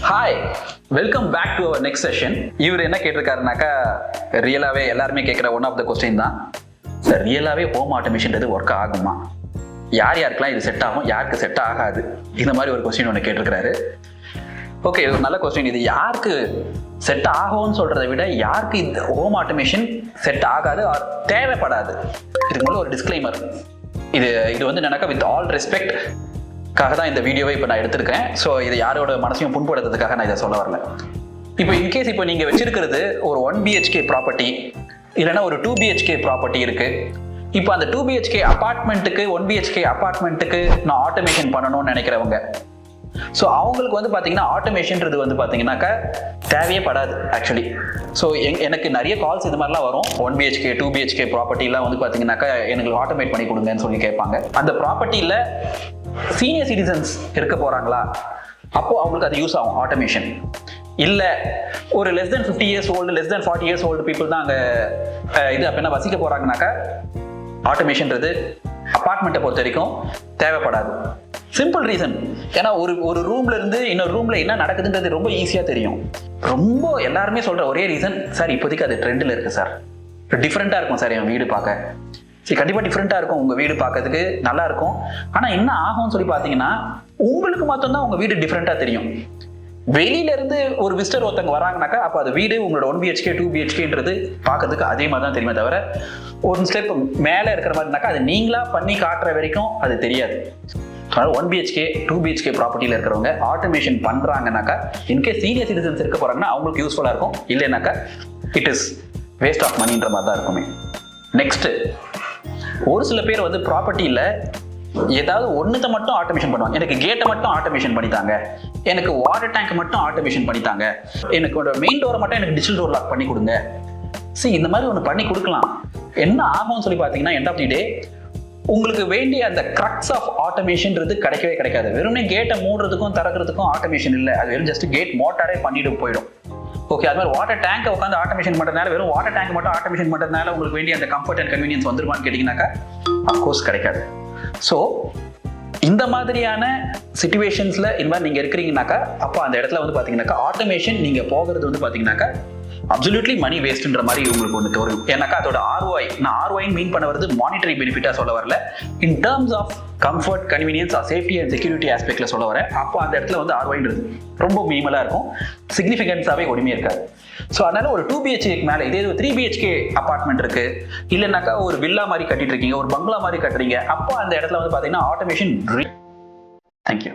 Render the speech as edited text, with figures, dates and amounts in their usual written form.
Hi, welcome back to our next session. இவர் என்ன கேட்டிருக்காருனாக்கா, ரியலாகவே எல்லாருமே கேட்குற ஒன் ஆஃப் த கொஸ்டின் தான் சார். ரியலாகவே ஹோம் ஆட்டோமேஷன்றது ஒர்க் ஆகுமா? யார் யாருக்கெல்லாம் இது செட் ஆகும், யாருக்கு செட் ஆகாது? இந்த மாதிரி ஒரு கொஸ்டின் ஒன்று கேட்டிருக்கிறாரு. ஓகே, ஒரு நல்ல கொஸ்டின். இது யாருக்கு செட் ஆகும்னு சொல்கிறத விட யாருக்கு இந்த ஹோம் ஆட்டோமேஷன் செட் ஆகாது, தேவைப்படாது. இதுக்கு முன்னாடி ஒரு டிஸ்க்ளைமர். இது வந்து எனக்கு வித் ஆல் ரெஸ்பெக்ட் தான் இந்த வீடியோவை இப்போ நான் எடுத்திருக்கேன். ஸோ இது யாரோட மனசையும் புண்படுத்துறதுக்காக நான் இதை சொல்ல வரல. இப்போ இன்கேஸ் இப்போ நீங்கள் வச்சிருக்கிறது ஒரு 1 BHK ப்ராப்பர்ட்டி இல்லைன்னா ஒரு 2 BHK ப்ராப்பர்ட்டி இருக்கு. இப்போ அந்த 2 BHK அப்பார்ட்மெண்ட்டுக்கு 1 BHK அப்பார்ட்மெண்ட்டுக்கு நான் ஆட்டோமேஷன் பண்ணணும்னு நினைக்கிறவங்க, ஸோ அவங்களுக்கு வந்து பார்த்தீங்கன்னா ஆட்டோமேஷன்றது வந்து பார்த்தீங்கன்னாக்கா தேவையே படாது ஆக்சுவலி. ஸோ எனக்கு நிறைய கால்ஸ் இது மாதிரிலாம் வரும். 1 BHK 2 BHK ப்ராப்பர்ட்டிலாம் வந்து பார்த்தீங்கன்னாக்கா எனக்கு ஆட்டோமேட் பண்ணி கொடுங்கன்னு சொல்லி கேட்பாங்க. அந்த ப்ராப்பர்ட்டியில் சீனியர் சிட்டிசன்ஸ் இருக்க போறாங்களா, அப்போ அவங்களுக்கு அது யூஸ் ஆகும் ஆட்டோமேஷன். இல்லை ஒரு less than 50 years old, less than 40 years old people தான் அங்கே இது அப்போ என்ன வசிக்க போறாங்கனாக்கா ஆட்டோமேஷன்றது அப்பார்ட்மெண்ட்டை பொறுத்த வரைக்கும் தேவைப்படாது. சிம்பிள் ரீசன், ஏன்னா ஒரு ரூம்ல இருந்து இன்னொரு ரூம்ல என்ன நடக்குதுன்றது ரொம்ப ஈஸியாக தெரியும். ரொம்ப எல்லாருமே சொல்ற ஒரே ரீசன், சார் இப்போதைக்கு அது ட்ரெண்டில் இருக்கு சார், டிஃப்ரெண்ட்டாக இருக்கும் சார் என் வீடு பார்க்க. சரி, கண்டிப்பாக டிஃப்ரெண்ட்டாக இருக்கும், உங்கள் வீடு பார்க்கறதுக்கு நல்லா இருக்கும். ஆனால் என்ன ஆகும்னு சொல்லி பார்த்தீங்கன்னா, உங்களுக்கு மட்டும்தான் உங்கள் வீடு டிஃப்ரெண்ட்டாக தெரியும். வெளியிலேருந்து ஒரு விசிட்டர் ஒருத்தவங்க வராங்கனாக்கா அப்போ அது வீடு உங்களோட 1 BHK 2 BHKன்றது பார்க்கறதுக்கு அதே மாதிரி தான் தெரியுமே தவிர, ஒரு ஸ்டெப் மேலே இருக்கிற மாதிரினாக்கா அது நீங்களாக பண்ணி காட்டுற வரைக்கும் அது தெரியாது. அதனால் 1 BHK 2 BHK ப்ராப்பர்ட்டியில் இருக்கிறவங்க ஆட்டோமேஷன் பண்ணுறாங்கனாக்கா, இன்கேஸ் சீனியர் சிட்டிசன்ஸ் இருக்க போகிறாங்கன்னா அவங்களுக்கு யூஸ்ஃபுல்லாக இருக்கும். இல்லைனாக்கா இட் இஸ் வேஸ்ட் ஆஃப் மணின்ற மாதிரி தான் இருக்குமே. நெக்ஸ்ட்டு, ஒரு சில பேர் வந்து ப்ராப்பர்ட்டியில் ஏதாவது ஒன்றுத்தை மட்டும் ஆட்டோமேஷன் பண்ணுவாங்க. எனக்கு கேட்டை மட்டும் ஆட்டோமேஷன் பண்ணித்தாங்க, எனக்கு வாட்டர் டேங்க் மட்டும் ஆட்டோமேஷன் பண்ணித்தாங்க, எனக்கு மெயின் டோரை மட்டும் எனக்கு டிஜிட்டல் டோர் லாக் பண்ணி கொடுங்க. சரி, இந்த மாதிரி ஒன்று பண்ணி கொடுக்கலாம். என்ன ஆகும்னு சொல்லி பார்த்தீங்கன்னா, எண்ட் ஆஃப் தி டே உங்களுக்கு வேண்டிய அந்த கிரக்ஸ் ஆஃப் ஆட்டோமேஷன்றது கிடைக்கவே கிடைக்காது. வெறும்னே கேட்டை மூடுறதுக்கும் திறக்கிறதுக்கும் ஆட்டோமேஷன் இல்லை, அது வெறும் ஜஸ்ட் கேட் மோட்டாரே பண்ணிட்டு போயிடும். ஓகே, அது மாதிரி வாட்டர் டேங்கை உட்காந்து ஆட்டோமேஷன் பண்ணுறதுனால, வெறும் வாட்டர் டேங்க் மட்டும் ஆட்டோமேஷன் பண்ணுறதுனால உங்களுக்கு வேண்டிய அந்த கம்ஃபர்ட் அண்ட் கன்வீனியன்ஸ் வந்துருமான்னு கேட்டிங்கனாக்கா அஃப்கோர்ஸ் கிடைக்காது. ஸோ இந்த மாதிரியான சிச்சுவேஷன்ஸில் இந்த மாதிரி நீங்கள் இருக்கிறீங்கனாக்கா, அப்போ அந்த இடத்துல வந்து பார்த்தீங்கன்னாக்கா ஆட்டோமேஷன் நீங்கள் போகிறது வந்து பார்த்தீங்கன்னாக்கா அப்சல்யூட்லி மணி வேஸ்ட்ன்ற மாதிரி உங்களுக்கு ஒன்று தோணும். ஏன்னாக்கா அதோட ROI, நான் ROI மீன் பண்ண வருது மானிட்டரி பெனிஃபிட்டாக சொல்ல வரல, in terms of comfort, convenience, safety and security ஆஸ்பெக்ட்ல சொல்ல வரேன். அப்போ அந்த இடத்துல வந்து ROIன்றது ரொம்ப மினிமலாக இருக்கும், சிக்னிஃபிகன்ஸாகவே ஒன்றுமே இருக்காது. ஸோ அதனால ஒரு 2 BHK மேலே இதே ஒரு 3 BHK அப்பார்ட்மெண்ட் இருக்கு, இல்லைனாக்கா ஒரு வில்லா மாதிரி கட்டிட்டு இருக்கீங்க, ஒரு பங்களா மாதிரி கட்டுறீங்க, அப்போ அந்த இடத்துல வந்து பார்த்தீங்கன்னா ஆட்டோமேஷன். தேங்க்யூ.